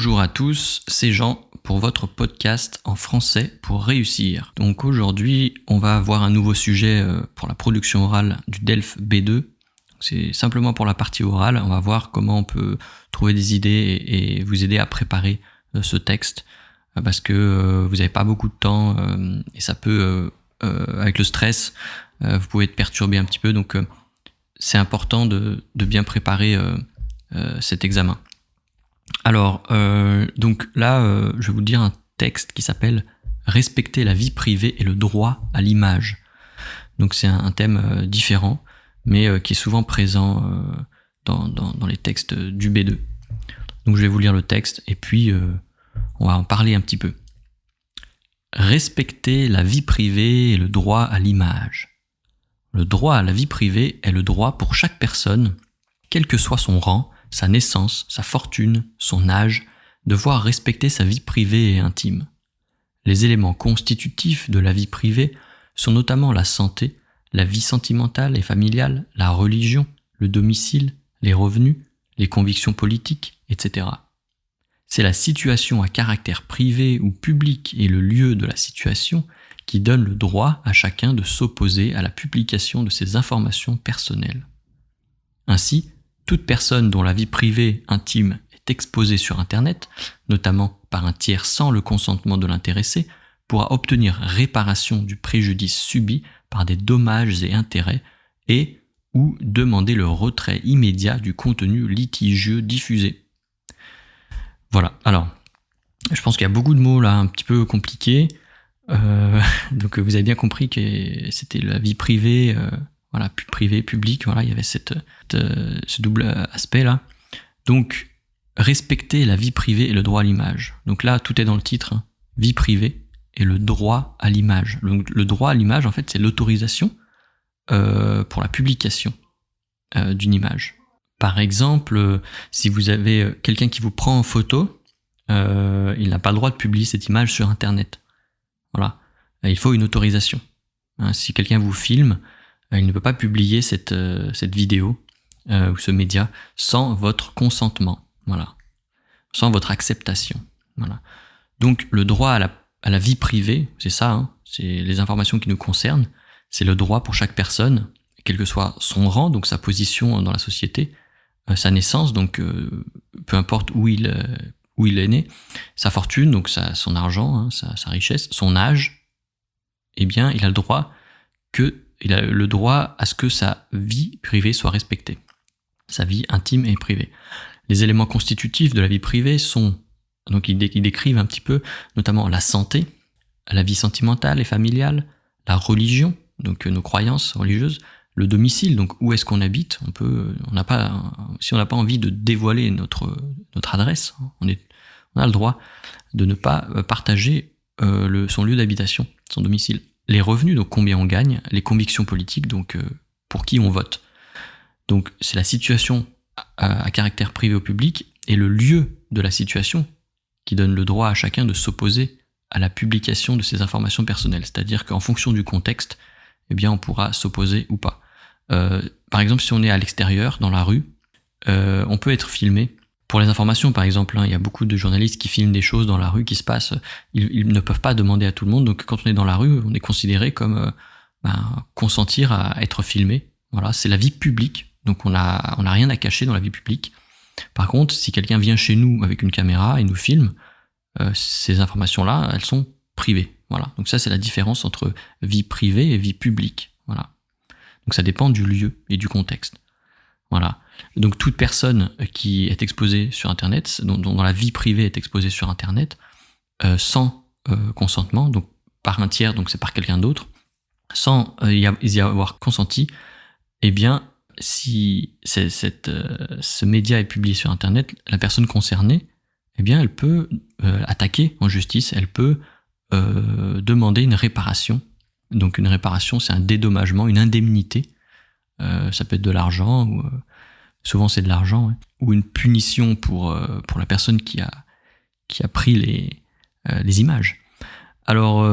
Bonjour à tous, c'est Jean pour votre podcast en français pour réussir. Donc aujourd'hui, on va avoir un nouveau sujet pour la production orale du DELF B2. C'est simplement pour la partie orale, on va voir comment on peut trouver des idées et vous aider à préparer ce texte parce que vous n'avez pas beaucoup de temps et ça peut, avec le stress, vous pouvez être perturbé un petit peu. Donc c'est important de bien préparer cet examen. Alors, donc là, je vais vous dire un texte qui s'appelle « Respecter la vie privée et le droit à l'image ». Donc c'est un thème différent, mais qui est souvent présent dans les textes du B2. Donc je vais vous lire le texte et puis on va en parler un petit peu. Respecter la vie privée et le droit à l'image. Le droit à la vie privée est le droit pour chaque personne, quel que soit son rang, sa naissance, sa fortune, son âge, de voir respecter sa vie privée et intime. Les éléments constitutifs de la vie privée sont notamment la santé, la vie sentimentale et familiale, la religion, le domicile, les revenus, les convictions politiques, etc. C'est la situation à caractère privé ou public et le lieu de la situation qui donne le droit à chacun de s'opposer à la publication de ses informations personnelles. Ainsi, toute personne dont la vie privée intime est exposée sur Internet, notamment par un tiers sans le consentement de l'intéressé, pourra obtenir réparation du préjudice subi par des dommages et intérêts et ou demander le retrait immédiat du contenu litigieux diffusé. Voilà, alors, je pense qu'il y a beaucoup de mots là un petit peu compliqués, donc vous avez bien compris que c'était la vie privée, voilà, privé, public, voilà, il y avait ce double aspect là. Donc, respecter la vie privée et le droit à l'image. Donc là, tout est dans le titre, hein, vie privée et le droit à l'image. Donc, le droit à l'image, en fait, c'est l'autorisation pour la publication d'une image. Par exemple, si vous avez quelqu'un qui vous prend en photo, il n'a pas le droit de publier cette image sur Internet. Voilà, il faut une autorisation. Hein, si quelqu'un vous filme, il ne peut pas publier cette vidéo ou ce média sans votre consentement, voilà, sans votre acceptation. Voilà. Donc le droit à la vie privée, c'est ça, hein, c'est les informations qui nous concernent, c'est le droit pour chaque personne, quel que soit son rang, donc sa position dans la société, sa naissance, donc peu importe où il est né, sa fortune, donc son argent, hein, sa richesse, son âge, eh bien il a le droit à ce que sa vie privée soit respectée, sa vie intime et privée. Les éléments constitutifs de la vie privée sont, donc ils décrivent un petit peu, notamment la santé, la vie sentimentale et familiale, la religion, donc nos croyances religieuses, le domicile, donc où est-ce qu'on habite, si on n'a pas envie de dévoiler notre adresse, on a le droit de ne pas partager son lieu d'habitation, son domicile. Les revenus, donc combien on gagne, les convictions politiques, donc pour qui on vote. Donc c'est la situation à caractère privé ou public et le lieu de la situation qui donne le droit à chacun de s'opposer à la publication de ses informations personnelles. C'est-à-dire qu'en fonction du contexte, eh bien on pourra s'opposer ou pas. Par exemple, si on est à l'extérieur, dans la rue, on peut être filmé. Pour les informations, par exemple, hein, il y a beaucoup de journalistes qui filment des choses dans la rue qui se passent. Ils ne peuvent pas demander à tout le monde. Donc, quand on est dans la rue, on est considéré comme consentir à être filmé. Voilà, c'est la vie publique. Donc, on a rien à cacher dans la vie publique. Par contre, si quelqu'un vient chez nous avec une caméra et nous filme, ces informations-là, elles sont privées. Voilà. Donc, ça, c'est la différence entre vie privée et vie publique. Voilà. Donc, ça dépend du lieu et du contexte. Voilà. Donc toute personne qui est exposée sur Internet, dont la vie privée est exposée sur Internet, sans consentement, donc par un tiers, donc c'est par quelqu'un d'autre, sans y avoir consenti, eh bien, si ce média est publié sur Internet, la personne concernée, eh bien, elle peut attaquer en justice, elle peut demander une réparation. Donc une réparation, c'est un dédommagement, une indemnité. Ça peut être de l'argent, ou souvent c'est de l'argent, hein, ou une punition pour la personne qui a pris les images. Alors,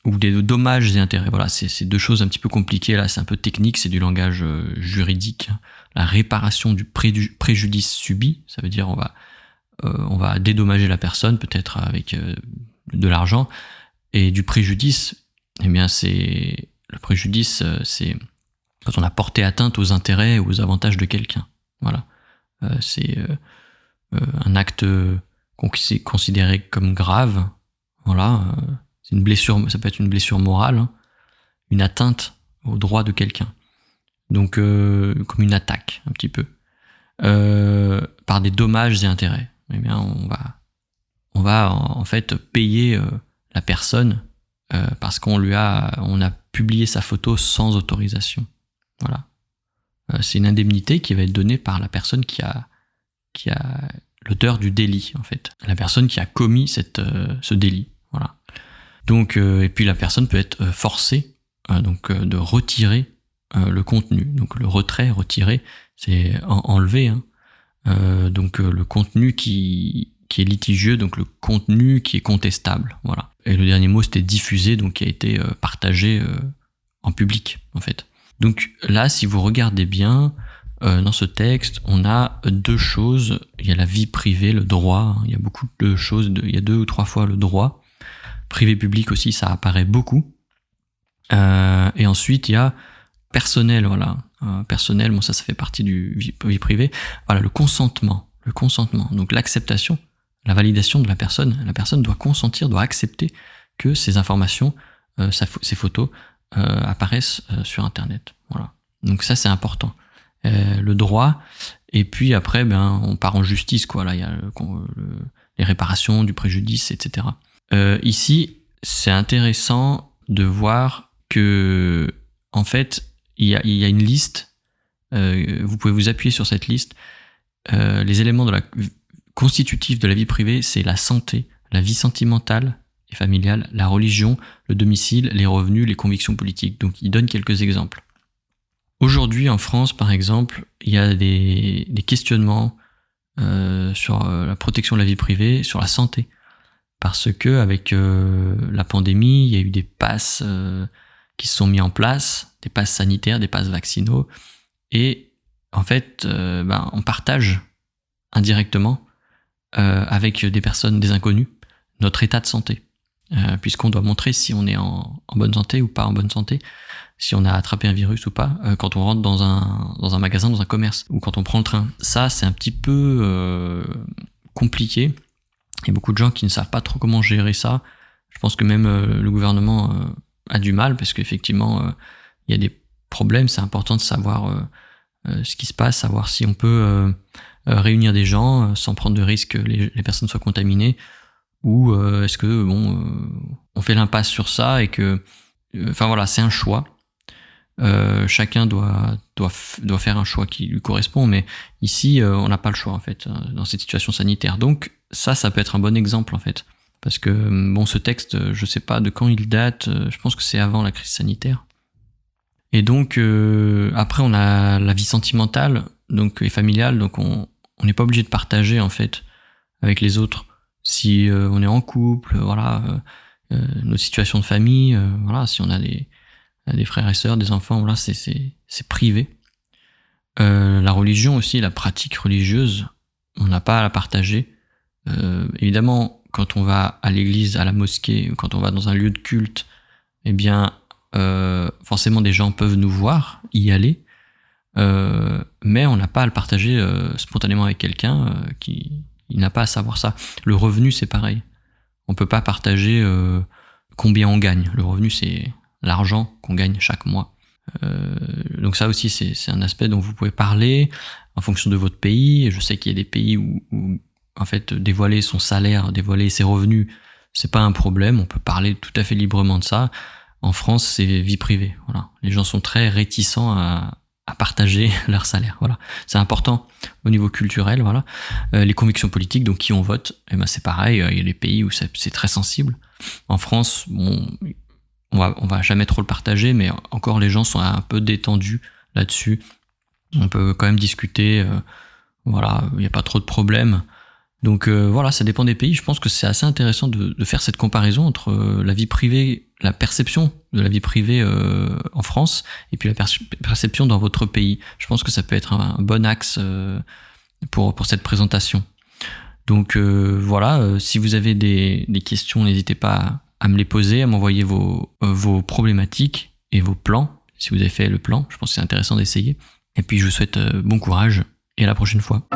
ou des dommages et intérêts. Voilà, c'est deux choses un petit peu compliquées, là, c'est un peu technique, c'est du langage juridique. La réparation du préjudice subi, ça veut dire on va on va dédommager la personne, peut-être avec de l'argent, et du préjudice, eh bien le préjudice, c'est quand on a porté atteinte aux intérêts ou aux avantages de quelqu'un. Voilà. C'est un acte considéré comme grave. Voilà. C'est une blessure, ça peut être une blessure morale, hein, une atteinte aux droits de quelqu'un. Donc, comme une attaque, un petit peu. Par des dommages et intérêts. Eh bien, on va en fait payer la personne parce on a publié sa photo sans autorisation. Voilà. C'est une indemnité qui va être donnée par la personne qui a l'auteur du délit, en fait. La personne qui a commis ce délit. Voilà. Donc, et puis la personne peut être forcée de retirer le contenu. Donc le retrait, retirer, c'est enlever. Hein. Donc le contenu qui est litigieux, donc le contenu qui est contestable. Voilà. Et le dernier mot, c'était diffusé, donc qui a été partagé en public, en fait. Donc là, si vous regardez bien, dans ce texte, on a deux choses. Il y a la vie privée, le droit. Il y a beaucoup de choses. Il y a 2 ou 3 fois le droit. Privé public aussi, ça apparaît beaucoup. Et ensuite, il y a personnel, voilà. Personnel, bon, ça fait partie du vie privée. Voilà, le consentement. Donc l'acceptation, la validation de la personne. La personne doit consentir, doit accepter que ces informations, ces photos, apparaissent sur Internet. Voilà. Donc ça, c'est important. Le droit, et puis après, on part en justice, quoi. Là, il y a les réparations du préjudice, etc. Ici, c'est intéressant de voir que, en fait, il y a une liste. Vous pouvez vous appuyer sur cette liste. Les éléments constitutifs de la vie privée, c'est la santé, la vie sentimentale et familiale, la religion, le domicile, les revenus, les convictions politiques. Donc, il donne quelques exemples. Aujourd'hui, en France, par exemple, il y a des questionnements sur la protection de la vie privée, sur la santé. Parce que avec la pandémie, il y a eu des passes qui se sont mis en place, des passes sanitaires, des passes vaccinaux. Et en fait, on partage indirectement avec des personnes, des inconnus, notre état de santé. Puisqu'on doit montrer si on est en bonne santé ou pas en bonne santé, si on a attrapé un virus ou pas, quand on rentre dans un magasin, dans un commerce, ou quand on prend le train. Ça, c'est un petit peu compliqué. Il y a beaucoup de gens qui ne savent pas trop comment gérer ça. Je pense que même le gouvernement a du mal, parce qu'effectivement, il y a des problèmes. C'est important de savoir ce qui se passe, savoir si on peut réunir des gens sans prendre de risque que les personnes soient contaminées, ou est-ce que on fait l'impasse sur ça et que voilà, c'est un choix. Chacun doit faire un choix qui lui correspond, mais ici on n'a pas le choix en fait dans cette situation sanitaire. Donc ça peut être un bon exemple en fait, parce que ce texte, je sais pas de quand il date, je pense que c'est avant la crise sanitaire. Et donc après on a la vie sentimentale et familiale, donc on n'est pas obligé de partager en fait avec les autres si on est en couple, voilà, nos situations de famille, voilà, si on a des frères et sœurs, des enfants, voilà, c'est privé. La religion aussi, la pratique religieuse, on n'a pas à la partager. Évidemment, quand on va à l'église, à la mosquée, ou quand on va dans un lieu de culte, eh bien, forcément des gens peuvent nous voir, y aller, mais on n'a pas à le partager spontanément avec quelqu'un qui n'a pas à savoir ça. Le revenu, c'est pareil. On peut pas partager combien on gagne. Le revenu, c'est l'argent qu'on gagne chaque mois. Donc ça aussi, c'est un aspect dont vous pouvez parler en fonction de votre pays. Je sais qu'il y a des pays où en fait, dévoiler son salaire, dévoiler ses revenus, c'est pas un problème. On peut parler tout à fait librement de ça. En France, c'est vie privée. Voilà. Les gens sont très réticents à partager leur salaire. Voilà. C'est important au niveau culturel. Voilà. Les convictions politiques, donc qui on vote, c'est pareil. Il y a des pays où c'est très sensible. En France, on va jamais trop le partager, mais encore les gens sont un peu détendus là-dessus. On peut quand même discuter. Voilà, il n'y a pas trop de problèmes. Donc voilà, ça dépend des pays. Je pense que c'est assez intéressant de faire cette comparaison entre la vie privée, la perception de la vie privée en France, et puis la perception dans votre pays. Je pense que ça peut être un bon axe pour cette présentation. Donc voilà, si vous avez des questions, n'hésitez pas à me les poser, à m'envoyer vos problématiques et vos plans. Si vous avez fait le plan, je pense que c'est intéressant d'essayer. Et puis je vous souhaite bon courage et à la prochaine fois.